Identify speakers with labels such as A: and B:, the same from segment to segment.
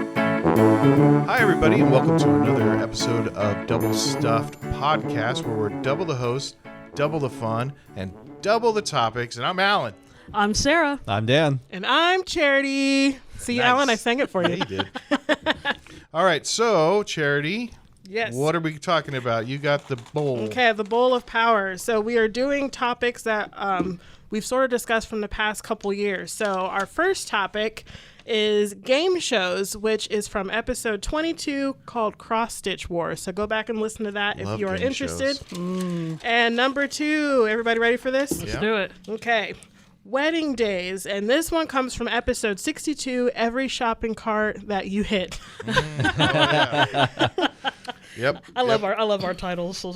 A: Hi, everybody, and welcome to another episode of Double Stuffed Podcast, where we're double the host, double the fun, and double the topics. And I'm Alan.
B: I'm Sarah.
C: I'm Dan.
D: And I'm Charity. See,
A: Nice.
D: Alan, I sang it for you.
A: Yeah, you did. All right, so, Charity,
D: Yes.
A: what are we talking about? You got the bowl.
D: Okay, the bowl of power. So we are doing topics that we've sort of discussed from the past couple years. So our first topic is game shows, which is from episode 22 called Cross Stitch Wars. So go back and listen to that
A: Love
D: if you are
A: game
D: interested.
A: shows.
D: And number 2, everybody ready for this?
B: Let's do it.
D: Okay. Wedding days, and this one comes from episode 62, every shopping cart that you hit.
A: Yep.
B: I love our titles. So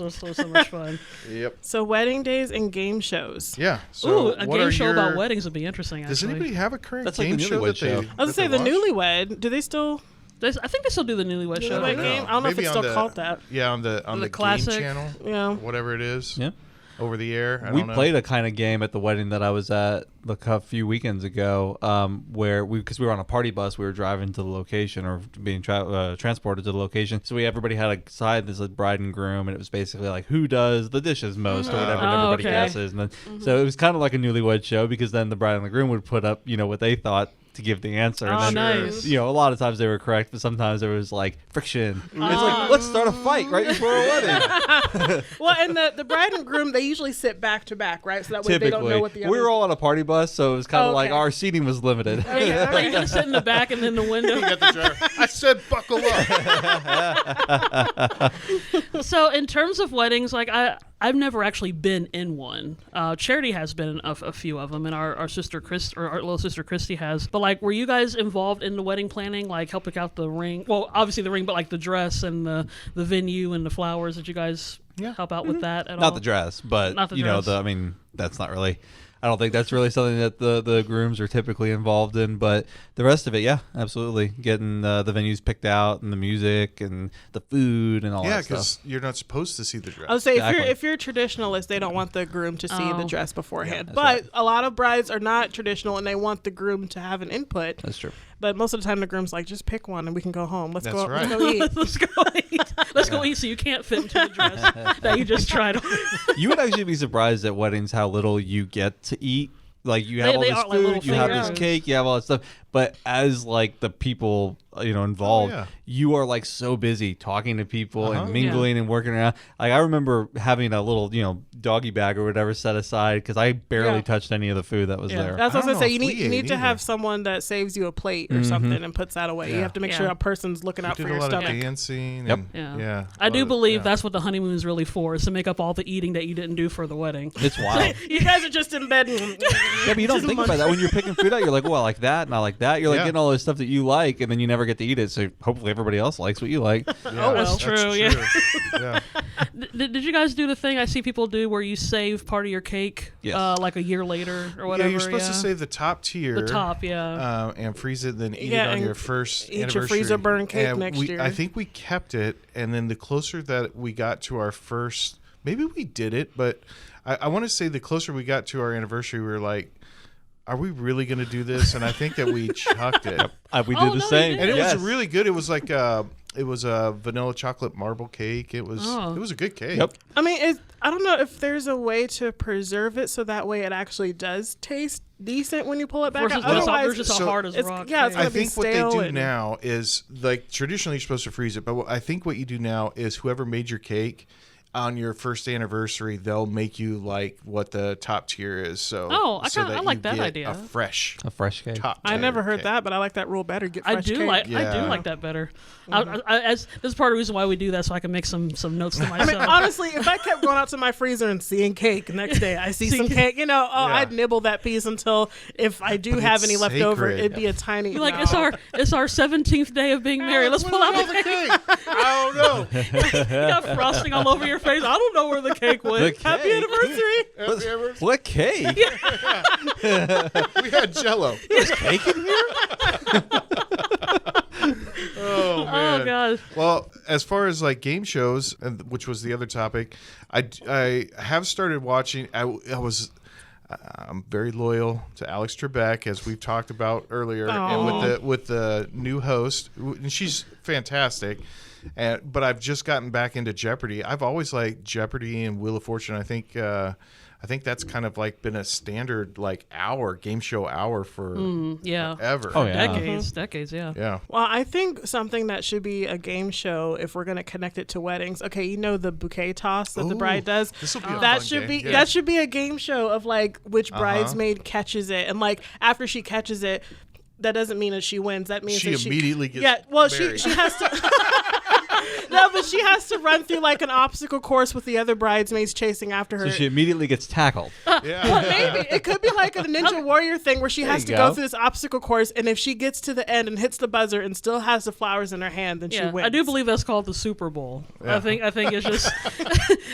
B: much fun.
A: Yep.
D: So wedding days and game shows.
A: Yeah. So
B: Ooh, a
A: what
B: game
A: are
B: show
A: your...
B: about weddings would be interesting.
A: Does
B: Actually,
A: anybody have a current
C: That's like
A: game
C: the
A: show
C: Newlywed
A: that
C: show.
A: they
D: I was going to say the
A: watch?
D: Newlywed. Do they still?
B: I think they still do the Newlywed show.
D: Newlywed game? I don't know if
A: Maybe
D: it's
A: on
D: still called that.
A: Yeah, on the game
B: classic.
A: channel.
D: Yeah.
A: Whatever it is.
C: Yeah.
A: Over the air. I
C: We
A: don't know.
C: played a kind of game at the wedding that I was at a few weekends ago, where because we were on a party bus, we were driving to the location or being transported to the location. So everybody had a side that's like bride and groom, and it was basically like who does the dishes most or whatever, and
B: Oh,
C: everybody
B: okay.
C: guesses. And then, so it was kind of like a Newlywed show because then the bride and the groom would put up, what they thought to give the answer.
B: Oh,
C: And then,
B: nice.
C: a lot of times they were correct, but sometimes there was like friction. It's like, let's start a fight right before a wedding.
D: Well, and the bride and groom, they usually sit back to back, right? So that way they don't know what the other.
C: we were all on a party bus, so it was kind of like
D: Okay.
C: our seating was limited.
D: Okay, all
B: Like, you
D: right.
B: can sit in the back and in the window.
A: You got the driver. I said buckle up.
B: So in terms of weddings, like I've never actually been in one. Charity has been in a few of them, and our sister our little sister Christy has. But like, were you guys involved in the wedding planning, like helping out the ring? Well, obviously the ring, but like the dress and the venue and the flowers. Did you guys help out with that at all?
C: Not the dress, but
B: Not the dress.
C: That's not really. I don't think that's really something that the grooms are typically involved in, but the rest of it, yeah, absolutely. Getting the venues picked out and the music and the food and all
A: Yeah,
C: that stuff.
A: because you're not supposed to see the dress.
D: I would say
C: Exactly.
D: if you're a traditionalist, they don't want the groom to see the dress beforehand.
C: that's
D: But
C: right.
D: a lot of brides are not traditional, and they want the groom to have an input.
C: That's true.
D: But most of the time, the groom's like, just pick one and we can go home. Let's
A: That's
D: go.
A: right.
D: Let's go eat.
B: Let's go eat. Let's go eat. So you can't fit into the dress that you just tried on.
C: You would actually be surprised at weddings how little you get to eat. Like you have all
B: They
C: this
B: are like little
C: food, you have this
B: fingers.
C: cake, you have all that stuff. But as like the people involved,
A: yeah.
C: you are like so busy talking to people and mingling and working around. Like I remember having a little doggy bag or whatever set aside because I barely touched any of the food that was there.
D: That's what I was
A: I
D: gonna say.
A: don't
D: You
A: know if
D: need
A: we
D: you need
A: ate
D: to have
A: either.
D: someone that saves you a plate or something and puts that away. You
A: Yeah.
D: have to make sure
B: Yeah.
D: a person's looking out
A: Did
D: for
A: a
D: your
A: lot of
D: stomach.
A: dancing.
C: Yep.
A: And,
B: Yeah.
A: I
B: I do
A: love it.
B: believe
A: Yeah.
B: that's what the honeymoon is really for, is to make up all the eating that you didn't do for the wedding.
C: It's wild.
D: You guys are just in bed.
C: Yeah, but you don't think about that when you're picking food out. You're like, well, I like that and I like that. You're like
A: Yeah.
C: getting all this stuff that you like, and then you never get to eat it. So hopefully everybody else likes what you like.
A: Yeah,
D: well.
B: That's true, yeah.
A: yeah.
B: Did you guys do the thing I see people do where you save part of your cake
C: Yes.
B: like a year later or whatever?
A: Yeah, you're supposed to save the top tier.
B: the top, yeah.
A: And freeze it, then eat
D: Yeah,
A: it on
D: and
A: your first
D: eat your
A: anniversary.
D: freezer burn cake
A: And
D: next year.
A: I think we kept it, and then the closer that we got to our first, maybe we did it, but I want to say the closer we got to our anniversary, we were like, are we really going to do this? And I think that we chucked it.
C: We
B: Oh,
C: did the
B: no, you
C: same.
B: did.
A: And it
C: Yes.
A: was really good. It was like it was a vanilla chocolate marble cake. It was
B: Oh.
A: it was a good cake.
C: Yep.
D: I mean, I don't know if there's a way to preserve it so that way it actually does taste decent when you pull it back
B: Versus,
D: out. Otherwise,
B: versus a
A: so
B: hard as
D: it's-
B: rock.
D: yeah, it's
B: cake.
A: I
D: gonna be
A: think what they
D: stale
A: do
D: and-
A: now is like traditionally you're supposed to freeze it, but I think what you do now is whoever made your cake on your first anniversary, they'll make you like what the top tier is. So
B: Oh, I
A: so
B: kinda-
A: that
B: I like
A: you
B: that
A: get
B: idea.
A: A fresh
C: fresh cake.
A: top.
D: I
A: tier
D: never heard
A: cake.
D: that, but I like that rule better. Get
B: I
D: fresh
B: do
D: cake.
B: like
A: Yeah.
B: that better. As this is part of the reason why we do that, so I can make some notes to
D: I
B: myself.
D: mean, honestly, if I kept going out to my freezer and seeing cake the next day, I see some cake,
A: Yeah.
D: I'd nibble that piece until if I do
A: But
D: have
A: it's
D: any left over,
A: sacred.
D: it'd be a tiny.
B: You're like,
D: no.
B: it's our 17th day of being married. Let's pull out the cake.
A: I don't know.
B: You got frosting all over your face. I don't know where the cake went.
C: The
D: Happy
C: cake.
D: anniversary!
C: What cake?
A: We had Jello.
C: Cake in here?
A: Oh man.
B: Oh God.
A: Well, as far as like game shows, and which was the other topic, I have started watching. I'm very loyal to Alex Trebek, as we've talked about earlier, and with the new host, and she's fantastic. But I've just gotten back into Jeopardy. I've always liked Jeopardy and Wheel of Fortune. I think that's kind of like been a standard like game show hour for ever.
C: Oh, yeah.
B: Decades, yeah.
A: Yeah.
D: Well, I think something that should be a game show, if we're going to connect it to weddings. Okay, you know the bouquet toss that the bride does.
A: This will be a
D: that
A: fun
D: should
A: game.
D: be that should be a game show of like which bridesmaid catches it, and like after she catches it, that doesn't mean that she wins. That means
A: She
D: that
A: immediately gets
D: she
A: married.
D: has to. No, but she has to run through like an obstacle course with the other bridesmaids chasing after her.
C: So she immediately gets tackled.
A: Yeah.
D: Well, maybe it could be like a Ninja Warrior thing where she has
C: you
D: to
C: go.
D: go through this obstacle course, and if she gets to the end and hits the buzzer and still has the flowers in her hand, then she wins.
B: I do believe that's called the Super Bowl.
A: Yeah.
B: I think it's just.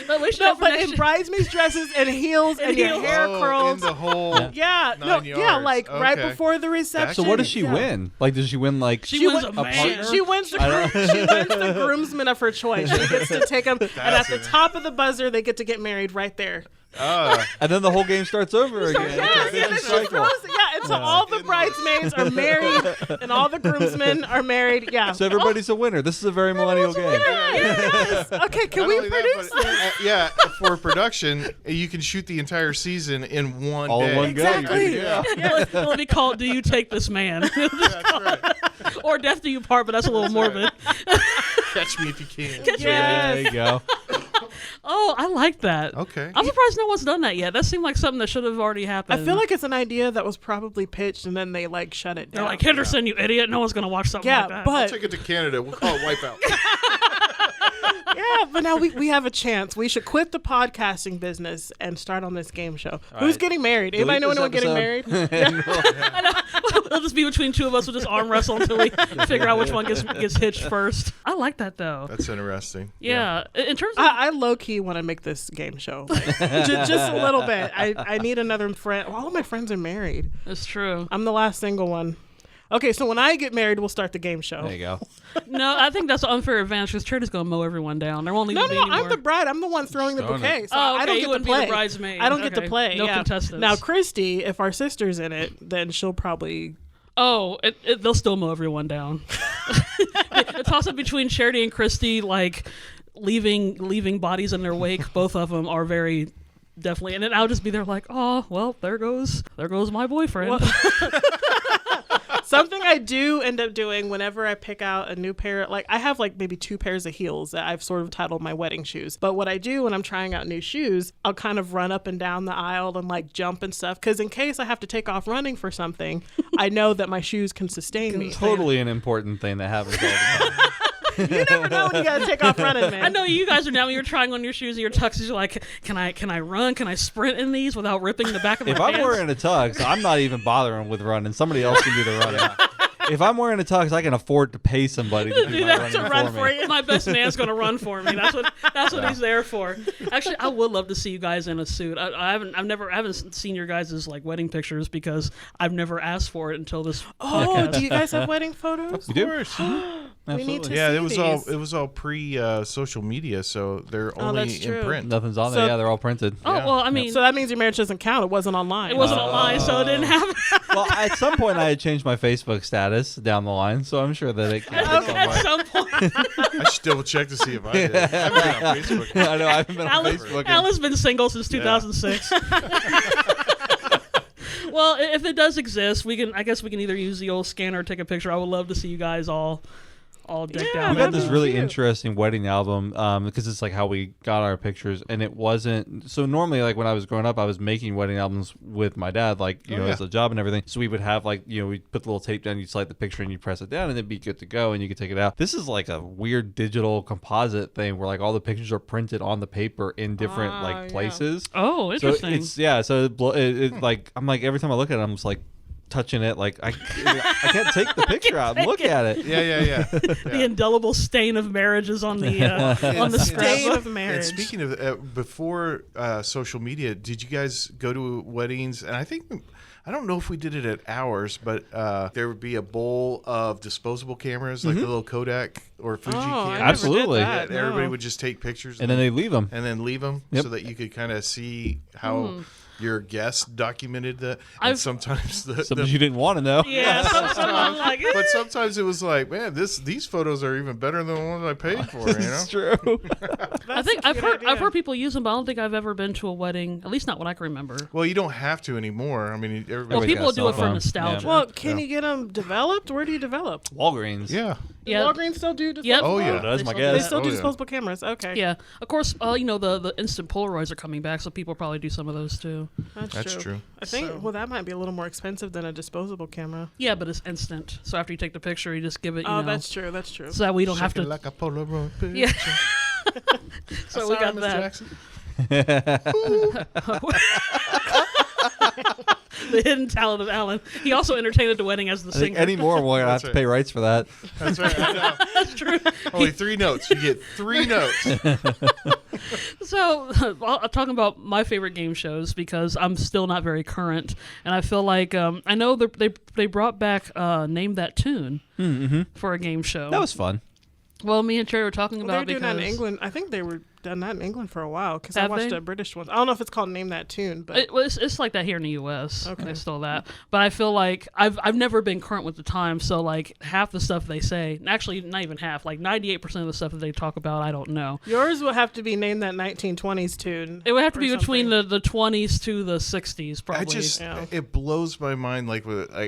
B: But we should
D: No,
B: have for
D: but
B: next
D: in
B: year.
D: bridesmaids dresses and heels and your
B: heels.
D: hair
A: In
D: curls.
A: the whole.
D: Yeah,
A: 9 yards.
D: like right
A: Okay.
D: before the reception.
C: So what does she
D: Yeah.
C: win? Like, does she win like?
B: She wins a
C: partner?
B: man.
D: She wins the groomsman of her choice. She gets to take them, and at the top of the buzzer, they get to get married right there.
C: And then the whole game starts over again.
D: Yes,
C: It's a
D: and then
C: vicious
D: she
C: cycle.
D: throws it. Yeah, and so all the bridesmaids are married, and all the groomsmen are married. Yeah.
C: So everybody's a winner. This is a very millennial game.
D: Yes. Okay, can
A: Not
D: we
A: only that,
D: produce
A: but,
D: that?
A: for production, you can shoot the entire season in one
C: All
A: day.
C: in one go.
D: Exactly.
C: Yeah.
B: It'll be called "Do You Take This Man?"
A: That's right.
B: or "Death Do You Part," but that's a little morbid.
A: Catch me if you can.
C: There you go.
B: Oh, I like that.
A: Okay.
B: I'm surprised no one's done that yet. That seemed like something that should have already happened.
D: I feel like it's an idea that was probably pitched, and then they like shut it
B: they're
D: down.
B: like, Henderson, you idiot! No one's gonna watch something
D: Yeah,
B: like that.
D: but
A: Take it to Canada. We'll call it Wipeout.
D: yeah, but now we have a chance. We should quit the podcasting business and start on this game show. Who's
C: right.
D: getting married? Anybody know
C: Delete this
D: anyone getting
C: episode.
D: married?
B: It'll just be between two of us. We'll just arm wrestle until we figure out which one gets hitched first. I like that though.
A: That's interesting.
B: Yeah. In terms of
D: I low key want to make this game show, like, just a little bit. I need another friend. All of my friends are married.
B: it's true.
D: I'm the last single one. Okay, so when I get married, we'll start the game show.
C: There you go.
B: No, I think that's an unfair advantage because Charity's gonna mow everyone down. There won't even
D: No,
B: be
D: no,
B: any
D: I'm
B: more.
D: the bride. I'm the one throwing the
C: Throwing it.
D: bouquet. So
B: Oh, okay,
D: I don't
B: you
D: get to
B: wouldn't be the
D: play.
B: bridesmaid.
D: I don't get to
B: Okay.
D: play.
B: No
D: yeah.
B: contestants.
D: Now, Christy, if our sister's in it, then she'll probably.
B: Oh, they'll still mow everyone down. The toss up between Charity and Christy, like leaving bodies in their wake. Both of them are very definitely, and then I'll just be there like, oh, well, there goes my boyfriend.
D: Well- Something I do end up doing whenever I pick out a new pair, like I have like maybe 2 pairs of heels that I've sort of titled my wedding shoes. But what I do when I'm trying out new shoes, I'll kind of run up and down the aisle and like jump and stuff. Because in case I have to take off running for something, I know that my shoes can sustain me.
C: Totally an important thing that happens all the time.
D: You never know when you gotta take off running, man.
B: I know you guys are now when you're trying on your shoes and your tuxes. You're like, can I run? Can I sprint in these without ripping the back of my
C: If I'm
B: pants?
C: wearing a tux, I'm not even bothering with running. Somebody else can do the running. If I'm wearing a tux, I can afford to pay somebody to do my
B: that
C: running
B: to
D: run
C: for
D: for
C: me.
D: you.
B: My best man's gonna run for me. That's what he's there for. Actually, I would love to see you guys in a suit. I haven't seen your guys' like wedding pictures because I've never asked for it until this.
D: Oh,
B: podcast.
D: do you guys have wedding photos?
C: You do?
D: We need
C: Absolutely.
D: to
A: Yeah,
D: see
A: it
D: these.
A: was all pre social media, so they're
D: Oh,
A: only
D: that's
A: in
D: true.
A: print.
C: Nothing's on
D: So-
C: there. Yeah, they're all printed.
B: Oh
A: Yeah.
B: well, I mean,
D: So that means your marriage doesn't count. It wasn't online.
B: it wasn't online, so it didn't happen.
C: Well, at some point, I had changed my Facebook status down the line, so I'm sure that it can.
B: At some point,
A: I should double check to see if I did. I haven't been on Facebook.
C: I know. I haven't been on
B: Alice,
C: Facebook.
B: Alice's been single since 2006. Well, if it does exist, I guess we can either use the old scanner or take a picture. I would love to see you guys all decked
D: Yeah,
B: out.
C: We got
D: that'd
C: this
D: be
C: really
D: cute.
C: interesting wedding album because it's like how we got our pictures, and it wasn't so normally like when I was growing up I was making wedding albums with my dad, like you know,
A: yeah.
C: as a job and everything, so we would have like, you know, we'd put the little tape down, you'd slide the picture and you press it down and it'd be good to go and you could take it out. This is like a weird digital composite thing where like all the pictures are printed on the paper in different
D: Ah,
C: like
D: yeah.
C: places.
B: Oh, interesting.
C: So it like I'm like every time I look at it I'm just like touching it, like I can't take the picture out and look at it.
A: Yeah.
B: The indelible stain of marriage is on the on the
D: Stain
B: scrapbook.
D: of marriage.
A: And speaking of before social media, did you guys go to weddings? And I think I don't know if we did it at ours, but there would be a bowl of disposable cameras, like the little Kodak or Fuji cameras.
C: Absolutely.
A: That everybody would just take pictures
C: And then they leave them.
A: and then leave them
C: Yep.
A: so that you could kind of see how your guests documented that. And sometimes
C: Something you didn't want to know.
B: Yeah, sometimes like,
A: but sometimes it was like, man, these photos are even better than the ones I paid for. You know,
C: It's true.
B: I think I've heard people use them, but I don't think I've ever been to a wedding, at least not what I can remember.
A: well, you don't have to anymore. I mean,
B: Well,
A: everybody.
B: people
C: got a
B: do
C: cell
B: it for
C: phone.
B: nostalgia.
C: Yeah.
D: Well, can you get them developed? Where do you develop?
C: Walgreens.
A: Yeah.
D: Do
B: Yeah.
D: Walgreens still do disposable?
B: Yep.
A: Oh, yeah.
C: That's my
B: They
C: guess.
D: They still do
A: Oh, yeah.
D: disposable cameras. Okay.
B: Yeah, of course. The instant Polaroids are coming back, so people probably do some of those too.
A: That's true.
D: I think, well, that might be a little more expensive than a disposable camera.
B: Yeah, but it's instant. So after you take the picture, you just give it. You
D: Oh,
B: know,
D: that's true. That's true.
B: so that we don't have
A: Shake it
B: to.
A: like a Polaroid picture.
B: Yeah. So we
A: Sorry,
B: got
A: Miss
B: that.
A: Jackson.
B: The hidden talent of Alan. He also entertained at the wedding as the
C: I think
B: singer.
C: anymore we're gonna have
A: That's
C: to
A: right.
C: pay rights for that.
A: That's right. I know.
B: That's true.
A: Only 3 notes. You get 3 notes.
B: So, I'm talking about my favorite game shows because I'm still not very current, and I feel like I know they brought back Name That Tune for a game show.
C: That was fun.
B: Well, me and Cherry were talking
D: They
B: about
D: were doing that in
B: because
D: England. I think they were done that in England for a while because I
B: Have
D: watched
B: they?
D: a British one. I don't know if it's called Name That Tune, but
B: it's like that here in the U.S.
D: Okay.
B: It's still that, but I feel like I've never been current with the time, so like half the stuff they say, actually not even half, like 98% of the stuff that they talk about, I don't know.
D: yours would have to be Name That 1920s Tune.
B: It would have to
D: or
B: be between
D: something.
B: the 20s to the 60s, probably.
D: Yeah.
A: It blows my mind. Like,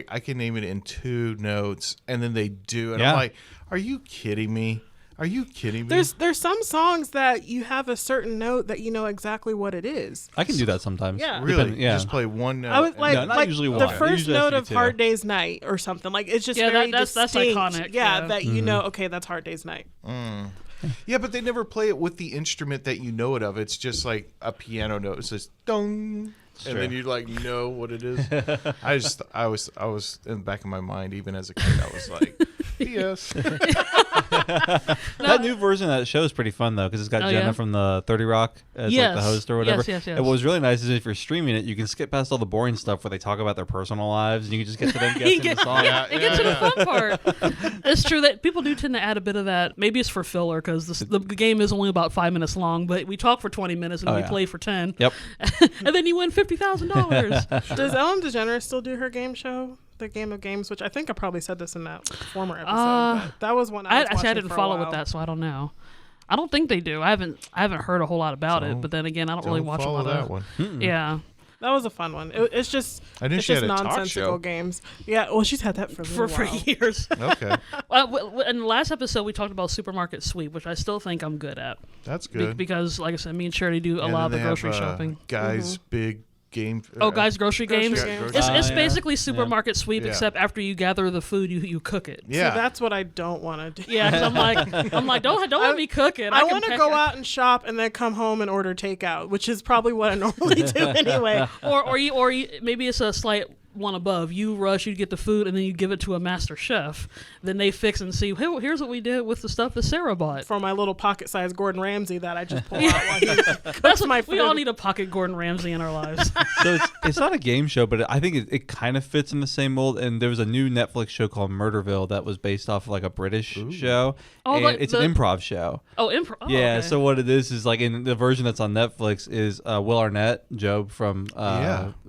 A: I can name it in 2 notes, and then they do. And
C: Yeah.
A: I'm like, are you kidding me? Are you kidding me?
D: There's some songs that you have a certain note that you know exactly what it is.
C: I can do that sometimes.
D: Yeah.
A: Really?
C: Depend- yeah.
A: Just play 1 note.
D: I was like,
C: No, not
D: like
C: usually
D: the
C: one.
D: first
C: Usually has
D: note
C: to be
D: of
C: 2.
D: Hard Day's Night or something. Like it's just
B: Yeah,
D: very
B: that's
D: distinct.
B: iconic,
D: Yeah,
B: yeah.
D: that you know. Okay, that's Hard Day's Night.
A: Yeah, but they never play it with the instrument that you know it of. It's just like a piano note. It says dong, and then you like know what it is. I was in the back of my mind, even as a kid. I was like, P.S.
C: That new version of that show is pretty fun though, because it's got
B: Oh,
C: Jenna
B: yeah?
C: from the 30 Rock as like
B: Yes.
C: the host or whatever.
B: Yes.
C: And what was really nice is if you're streaming it, you can skip past all the boring stuff where they talk about their personal lives, and you can just get to them guessing the song.
B: It gets to the fun part. It's true that people do tend to add a bit of that. Maybe it's for filler because the game is only about 5 minutes long, but we talk for 20 minutes and
C: Oh,
B: we
C: yeah.
B: play for 10.
C: Yep.
B: And then you win $50,000.
D: Does Ellen DeGeneres still do her game show, The Game of Games? Which I think I probably said this in that former episode. But that was one I was
B: I
D: watching
B: didn't
D: for a
B: follow with
D: while.
B: that, so I don't know. I don't think they do. I haven't heard a whole lot about it, but then again, I don't really watch a
A: follow
B: lot
A: that
B: of.
A: one.
B: Yeah.
D: That was a fun one. It's just
A: I knew
D: it's
A: she
D: just
A: had a talk
D: nonsensical
A: show.
D: games. Yeah, well, she's had that for a little
B: For
D: while.
B: years.
A: Okay,
B: In the last episode, we talked about Supermarket Sweep, which I still think I'm good at.
A: that's good.
B: Because, like I said, me and Charity do a
A: And
B: lot of
A: then
B: the
A: they
B: grocery
A: have,
B: shopping.
A: Guys, big game.
B: Oh, guys, grocery
D: Grocery
B: games.
D: games.
B: It's
C: Yeah.
B: basically Supermarket Sweep,
A: Yeah.
B: except after you gather the food, you cook it.
A: Yeah,
D: So that's what I don't want to do.
B: Yeah, 'cause I'm like, don't let me cook it.
D: I
B: can
D: want to
B: pack
D: go
B: it.
D: out and shop and then come home and order takeout, which is probably what I normally do anyway.
B: or you maybe it's a slight one above. You rush, you get the food, and then you give it to a master chef. Then they fix and see. Hey, here's what we did with the stuff that Sarah bought.
D: For my little pocket-sized Gordon Ramsay that I just pull out while he
B: That's
D: cooks
B: what,
D: my food.
B: we all need a pocket Gordon Ramsay in our lives.
C: So it's not a game show, but I think it kind of fits in the same mold. And there was a new Netflix show called Murderville that was based off of like a British show.
B: Oh,
C: and
B: like
C: it's
B: the-
C: an improv show.
B: Oh, improv. Oh,
C: Yeah,
B: okay.
C: so what it is like in the version that's on Netflix is Will Arnett, Job from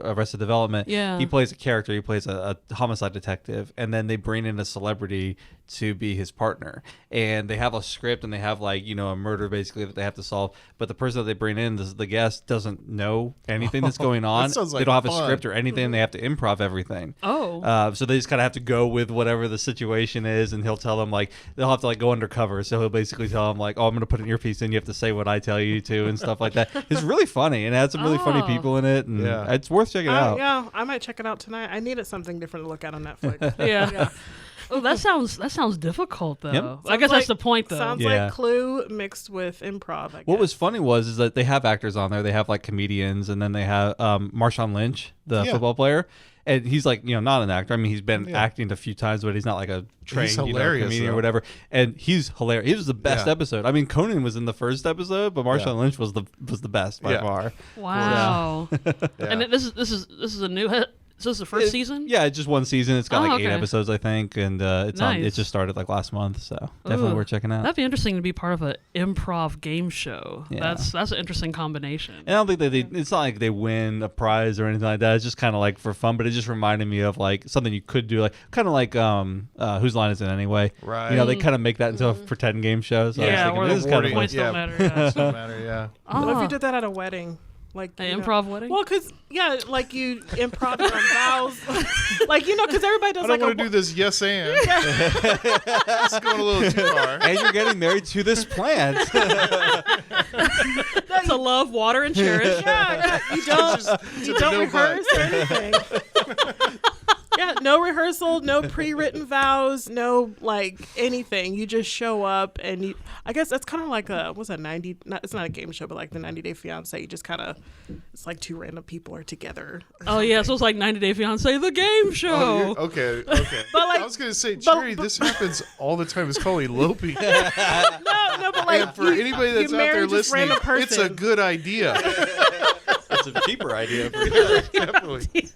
C: Arrested Development.
B: Yeah.
C: He plays a character. He plays a homicide detective, and then they bring in a celebrity to be his partner. And they have a script, and they have like a murder basically that they have to solve. But the person that they bring in, the guest, doesn't know anything that's going on.
A: sounds
C: They
A: like
C: don't have a
A: fun.
C: script or anything. They have to improv everything.
B: Oh.
C: So they just kind of have to go with whatever the situation is, and he'll tell them like they'll have to like go undercover. So he'll basically tell them like, "Oh, I'm going to put an earpiece in. You have to say what I tell you to," and stuff like that. It's really funny, and it has some really funny
B: Oh.
C: people in it, and
A: Yeah.
C: it's worth checking out.
D: Yeah, I might check it out tonight. I needed something different to look at on Netflix.
B: Yeah. Oh, that sounds difficult though.
C: Yep.
B: I guess
D: Sounds
B: that's the
D: like-
B: point though.
D: Sounds
C: Yeah.
D: like Clue mixed with improv. I guess.
C: What was funny is that they have actors on there. They have like comedians, and then they have Marshawn Lynch, the
A: Yeah.
C: football player. And he's like, not an actor. I mean, he's been acting a few times, but he's not like a trained
A: hilarious,
C: comedian or
A: though.
C: whatever. And he's hilarious. He was the best
A: Yeah.
C: episode. I mean, Conan was in the first episode, but Marshawn
A: Yeah.
C: Lynch was the best by
A: Yeah.
C: far.
B: Wow.
A: Yeah.
B: And this is a new Is this the first season?
C: Yeah, it's just one season. It's got
B: Oh,
C: like 8
B: okay.
C: episodes, I think, and it's on. It
B: Nice.
C: just started like last month, so definitely
B: Ooh.
C: worth checking out.
B: That'd be interesting to be part of an improv game show.
C: Yeah.
B: That's an interesting combination.
C: And I don't think that it's not like they win a prize or anything like that. It's just kind of like for fun, but it just reminded me of like something you could do, like kind of like Whose Line Is It Anyway?
A: Right.
C: You know, they kind of make that into a pretend game show. So I was
B: Yeah,
C: thinking,
B: where
C: this
B: the
C: is kind of
B: points
C: fun.
B: don't matter. Yeah.
A: Doesn't matter. Yeah.
D: What if
B: Oh,
D: you did that at a wedding? Like
B: an
D: you know-
B: improv wedding?
D: Well, because like you improv your own vows, like because everybody does
A: I
D: like
A: don't want to do this. Yes, and this is going a little too far.
C: And you're getting married to this plant.
B: To love, water, and cherish.
D: Yeah, you don't
A: no
D: rehearse or anything. Yeah, no rehearsal, no pre-written vows, no like anything. You just show up, and I guess that's kind of like what's that 90? It's not a game show, but like the 90 Day Fiance. You just kind of, it's like two random people are together.
B: Oh yeah, so it's like 90 Day Fiance, the game show.
A: Oh, okay.
D: But like,
A: I was gonna say, Cherry, this happens all the time. It's called eloping.
D: no, but like
A: And for anybody that's
D: you
A: out there
D: marry just
A: listening,
D: random
A: it's a
D: person.
A: good idea.
C: It's a cheaper idea.
A: Definitely.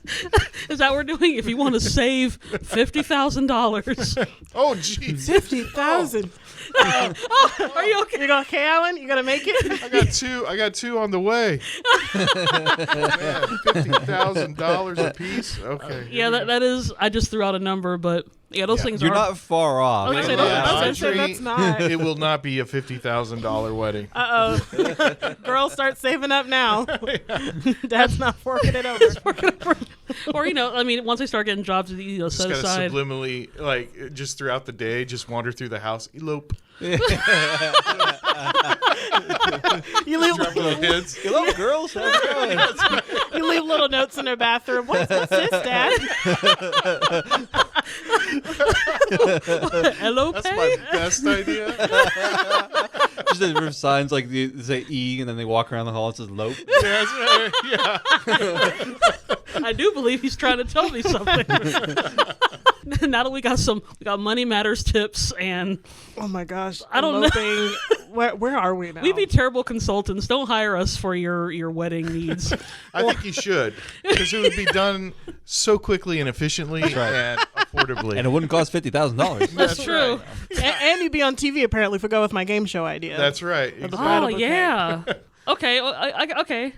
B: Is that what we're doing? If you want to save $50,000,
A: Oh, jeez.
D: 50,000.
B: are you okay?
D: You okay, Alan? You gonna make it?
A: I got two on the way. Man, $50,000 a piece. Okay.
B: Yeah, that is. I just threw out a number, but yeah, those things
C: You're
B: are.
C: not far off.
B: I was gonna say,
A: Yeah,
B: I was
D: gonna say,
A: Audrey,
D: that's not.
A: It will not be a $50,000 wedding.
D: Girls, start saving up now. Dad's not forking it over.
B: Or I mean, once I start getting jobs, set
A: Just kind of
B: aside.
A: subliminally, like, just throughout the day, just wander through the house, elope.
D: You leave,
A: Little kids.
C: Hello, girls. How's it going?
D: you leave little notes in their bathroom. What's this, Dad?
B: Hello,
A: That's
B: Pay?
A: my best idea.
C: Just the signs like they say E, and then they walk around the hall. It says Lope.
A: Yeah, that's right. Yeah.
B: I do believe he's trying to tell me something. Now that we got Money Matters tips, and
D: Oh my gosh.
B: I don't know.
D: know. Where are we now?
B: we'd be terrible consultants. Don't hire us for your wedding needs.
A: I think you should, because it would be done so quickly and efficiently and affordably.
C: And it wouldn't cost $50,000.
B: That's true.
D: and you'd be on TV apparently if we go with my game show idea.
A: That's right.
D: the
A: Exactly.
D: bridal
B: Oh
D: bouquet.
B: yeah. Okay. Well, okay.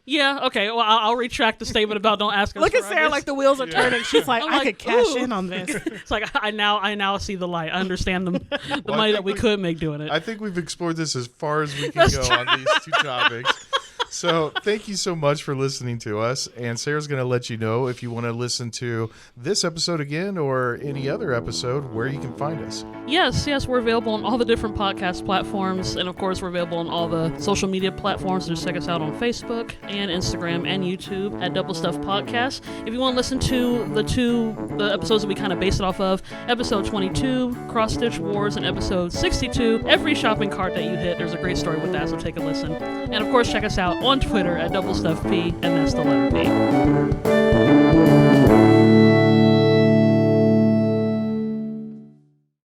B: Yeah. Okay. Well, I'll retract the statement about don't ask us.
D: Look
B: for
D: at Sarah
B: ideas.
D: like the wheels are turning. She's like,
B: I'm
D: I
B: like,
D: could cash
B: ooh.
D: in on this.
B: It's like I now see the light. I understand the
A: Well, I
B: money that
A: think
B: we could make doing it.
A: I think we've explored this as far as we can go on these two topics. So thank you so much for listening to us. And Sarah's going to let you know if you want to listen to this episode again or any other episode where you can find us.
B: Yes, we're available on all the different podcast platforms, and of course, we're available on all the social media platforms. Just check us out on Facebook and Instagram and YouTube at Double Stuff Podcast. If you want to listen to the episodes that we kind of base it off of, episode 22, Cross Stitch Wars, and episode 62, every shopping cart that you hit, there's a great story with that, so take a listen. And of course, check us out on Twitter at Double Stuff P, and that's the letter P.